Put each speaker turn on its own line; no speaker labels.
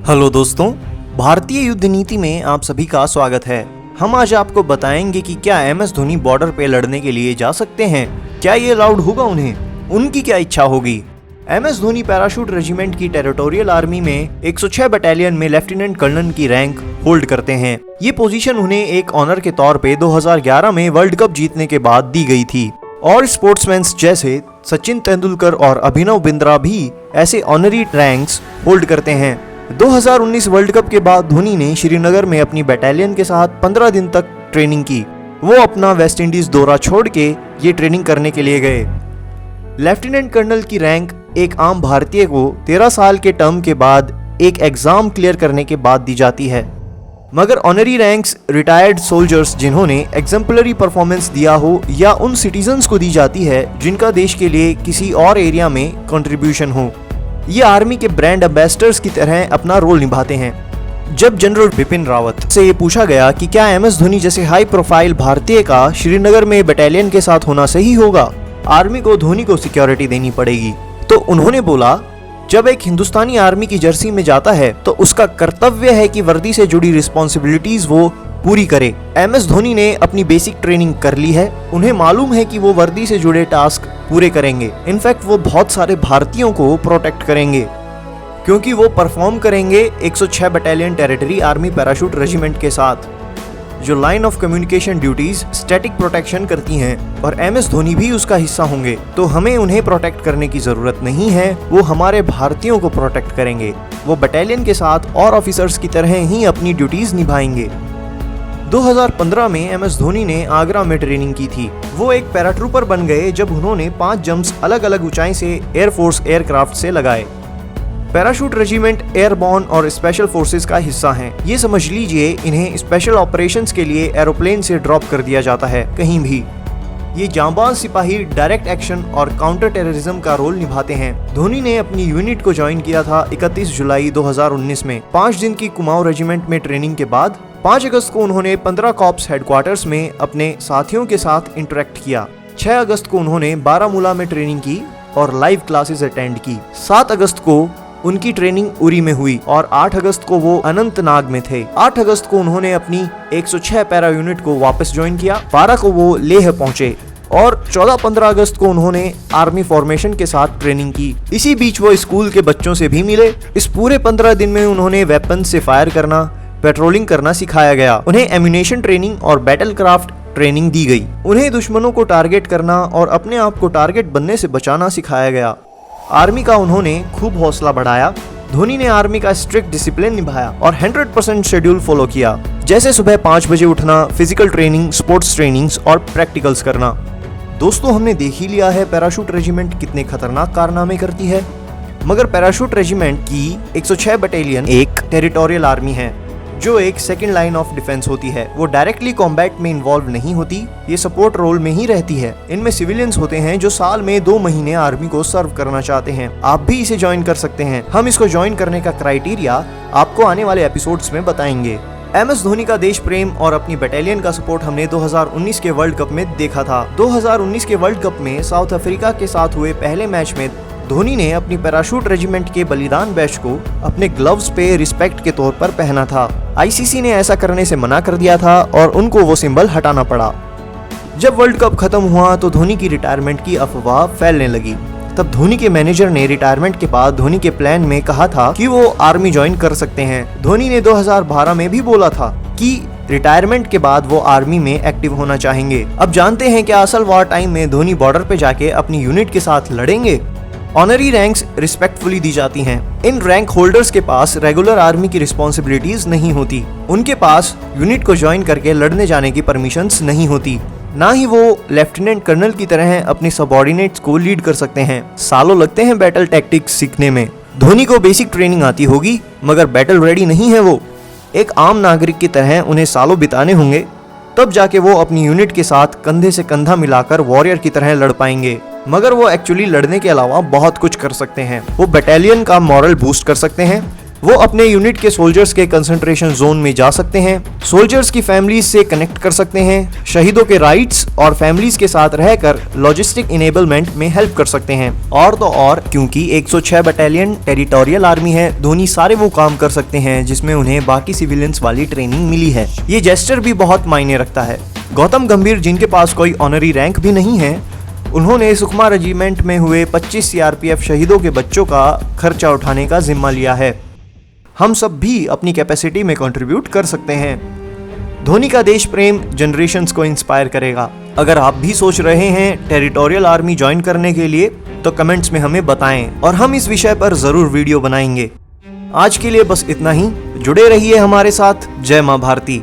Hello दोस्तों, भारतीय युद्ध नीति में आप सभी का स्वागत है। हम आज आपको बताएंगे कि क्या एमएस धोनी बॉर्डर पे लड़ने के लिए जा सकते हैं, क्या ये अलाउड होगा उन्हें, उनकी क्या इच्छा होगी। एमएस धोनी पैराशूट रेजिमेंट की टेरिटोरियल आर्मी में 106 बटालियन में लेफ्टिनेंट कर्नल की रैंक होल्ड करते हैं। ये पोजीशन उन्हें एक ऑनर के तौर पे 2011 में वर्ल्ड कप जीतने के बाद दी गई थी और स्पोर्ट्समैन जैसे सचिन तेंदुलकर और अभिनव बिंद्रा भी ऐसे ऑनरी रैंक्स होल्ड करते हैं। 2019 वर्ल्ड कप के बाद धोनी ने श्रीनगर में अपनी बटालियन के साथ 15 दिन तक ट्रेनिंग की। वो अपना वेस्ट इंडीज दौरा छोड़ के ये ट्रेनिंग करने के लिए गए। लेफ्टिनेंट कर्नल की रैंक एक आम भारतीय को 13 साल के टर्म के बाद एक एग्जाम क्लियर करने के बाद दी जाती है, मगर ऑनरी रैंक्स रिटायर्ड सोल्जर्स जिन्होंने एग्जाम्पलरी परफॉर्मेंस दिया हो या उन सिटीजन्स को दी जाती है जिनका देश के लिए किसी और एरिया में कंट्रीब्यूशन हो। ये आर्मी के ब्रांड एम्बेसडर्स की तरह अपना रोल निभाते हैं। जब जनरल बिपिन रावत से ये पूछा गया कि क्या एमएस धोनी जैसे हाई प्रोफाइल भारतीय का श्रीनगर में बटालियन के साथ होना सही होगा, आर्मी को धोनी को सिक्योरिटी देनी पड़ेगी, तो उन्होंने बोला, जब एक हिंदुस्तानी आर्मी की जर्सी में जाता है तो उसका कर्तव्य है कि वर्दी से जुड़ी रिस्पॉन्सिबिलिटीज वो पूरी करे। एमएस धोनी ने अपनी बेसिक ट्रेनिंग कर ली है, उन्हें मालूम है कि वो वर्दी से जुड़े टास्क पूरे करेंगे। इनफैक्ट वो बहुत सारे भारतीयों को प्रोटेक्ट करेंगे क्योंकि वो परफॉर्म करेंगे 106 battalion territory army parachute regiment के साथ, जो line of communication duties static protection करती हैं और एमएस धोनी भी उसका हिस्सा होंगे। तो हमें उन्हें प्रोटेक्ट करने की जरूरत नहीं है, वो हमारे भारतीयों को प्रोटेक्ट करेंगे। वो बटालियन के साथ और ऑफिसर्स की तरह ही अपनी ड्यूटीज निभाएंगे। 2015 में एमएस धोनी ने आगरा में ट्रेनिंग की थी। वो एक पैराट्रूपर बन गए जब उन्होंने 5 जंप्स अलग अलग ऊंचाई से एयरफोर्स एयरक्राफ्ट से लगाए। पैराशूट रेजिमेंट एयरबॉर्न और स्पेशल फोर्सेस का हिस्सा हैं। ये समझ लीजिए इन्हें स्पेशल ऑपरेशंस के लिए एरोप्लेन से ड्रॉप कर दिया जाता है कहीं भी। ये जांबाज सिपाही डायरेक्ट एक्शन और काउंटर टेररिज्म का रोल निभाते हैं। धोनी ने अपनी यूनिट को ज्वाइन किया था 31 जुलाई 2019 में। 5 दिन की कुमाऊं रेजिमेंट में ट्रेनिंग के बाद 5 अगस्त को उन्होंने 15 कॉर्प्स हेडक्वार्टर्स में अपने साथियों के साथ इंटरेक्ट किया। 6 अगस्त को उन्होंने बारामूला में ट्रेनिंग की और लाइव क्लासेस अटेंड की। 7 अगस्त को उनकी ट्रेनिंग उरी में हुई और 8 अगस्त को वो अनंतनाग में थे। 8 अगस्त को उन्होंने अपनी 106 पैरा यूनिट को वापस ज्वाइन किया। 12 को वो लेह पहुंचे और 14-15 अगस्त को उन्होंने आर्मी फॉर्मेशन के साथ ट्रेनिंग की। इसी बीच वो स्कूल के बच्चों से भी मिले। इस पूरे 15 दिन में उन्होंने वेपन से फायर करना, पेट्रोलिंग करना सिखाया गया। उन्हें एम्यूनेशन ट्रेनिंग और बैटल क्राफ्ट ट्रेनिंग दी गई। उन्हें दुश्मनों को टारगेट करना और अपने आप को टारगेट बनने से बचाना सिखाया गया। आर्मी का उन्होंने खूब हौसला बढ़ाया। धोनी ने आर्मी का स्ट्रिक्ट डिसिप्लिन निभाया और 100% शेड्यूल फॉलो किया, जैसे सुबह 5 बजे उठना, फिजिकल ट्रेनिंग, स्पोर्ट्स ट्रेनिंग्स और प्रैक्टिकल्स करना। दोस्तों, हमने देख ही लिया है पैराशूट रेजिमेंट कितने खतरनाक कारनामे करती है, मगर पैराशूट रेजिमेंट की 106 बटालियन एक टेरिटोरियल आर्मी है जो एक सेकंड लाइन ऑफ डिफेंस होती है। वो डायरेक्टली कॉम्बैट में इन्वॉल्व नहीं होती, ये सपोर्ट रोल में ही रहती है। इनमें सिविलियंस होते हैं जो साल में 2 महीने आर्मी को सर्व करना चाहते हैं। आप भी इसे ज्वाइन कर सकते हैं। हम इसको ज्वाइन करने का क्राइटेरिया आपको आने वाले एपिसोड्स में बताएंगे। एमएस धोनी का देश प्रेम और अपनी बटालियन का सपोर्ट हमने 2019 के वर्ल्ड कप में देखा था। 2019 के वर्ल्ड कप में साउथ अफ्रीका के साथ हुए पहले मैच में धोनी ने अपनी पैराशूट रेजिमेंट के बलिदान बैच को अपने ग्लव्स पे रिस्पेक्ट के तौर पर पहना था। आईसीसी ने ऐसा करने से मना कर दिया था और उनको वो सिंबल हटाना पड़ा। जब वर्ल्ड कप खत्म हुआ तो धोनी की रिटायरमेंट की अफवाह फैलने लगी। तब धोनी के मैनेजर ने रिटायरमेंट के बाद धोनी के प्लान में कहा था कि वो आर्मी ज्वाइन कर सकते हैं। धोनी ने 2012 में भी बोला था कि रिटायरमेंट के बाद वो आर्मी में एक्टिव होना चाहेंगे। अब जानते हैं क्या असल वॉर टाइम में धोनी बॉर्डर पे जाके अपनी यूनिट के साथ लड़ेंगे। ऑनरी रैंक्स रिस्पेक्टफुली दी जाती हैं। इन रैंक होल्डर्स के पास रेगुलर आर्मी की रिस्पॉन्सिबिलिटीज नहीं होती। उनके पास यूनिट को ज्वाइन करके लड़ने जाने की परमिशंस नहीं होती। ना ही वो लेफ्टिनेंट कर्नल की तरह अपने सबऑर्डिनेट्स को लीड कर सकते हैं। सालों लगते हैं बैटल टैक्टिक्स सीखने में। धोनी को बेसिक ट्रेनिंग आती होगी मगर बैटल रेडी नहीं है वो। एक आम नागरिक की तरह उन्हें सालों बिताने होंगे, तब जाके वो अपनी यूनिट के साथ कंधे से कंधा मिलाकर वॉरियर की तरह लड़ पाएंगे। मगर वो एक्चुअली लड़ने के अलावा बहुत कुछ कर सकते हैं। वो बटालियन का मॉरल बूस्ट कर सकते हैं, वो अपने यूनिट के सोल्जर्स के कंसंट्रेशन जोन में जा सकते हैं, सोल्जर्स की फैमिलीज से कनेक्ट कर सकते हैं, शहीदों के राइट्स और फैमिलीज के साथ रहकर लॉजिस्टिक इनेबलमेंट में हेल्प कर सकते हैं। और तो और क्योंकि 106 बटालियन टेरिटोरियल आर्मी है, धोनी सारे वो काम कर सकते हैं जिसमें उन्हें बाकी सिविलियंस वाली ट्रेनिंग मिली है। ये जेस्चर भी बहुत मायने रखता है। गौतम गंभीर, जिनके पास कोई ऑनरी रैंक भी नहीं है, उन्होंने सुकमा रेजिमेंट में हुए 25 सीआरपीएफ शहीदों के बच्चों का खर्चा उठाने का जिम्मा लिया है। हम सब भी अपनी कैपेसिटी में कंट्रीब्यूट कर सकते हैं। धोनी का देश प्रेम जनरेशंस को इंस्पायर करेगा। अगर आप भी सोच रहे हैं टेरिटोरियल आर्मी ज्वाइन करने के लिए तो कमेंट्स में हमें बताएं और हम इस विषय पर जरूर वीडियो बनाएंगे। आज के लिए बस इतना ही। जुड़े रहिए हमारे साथ। जय मां भारती।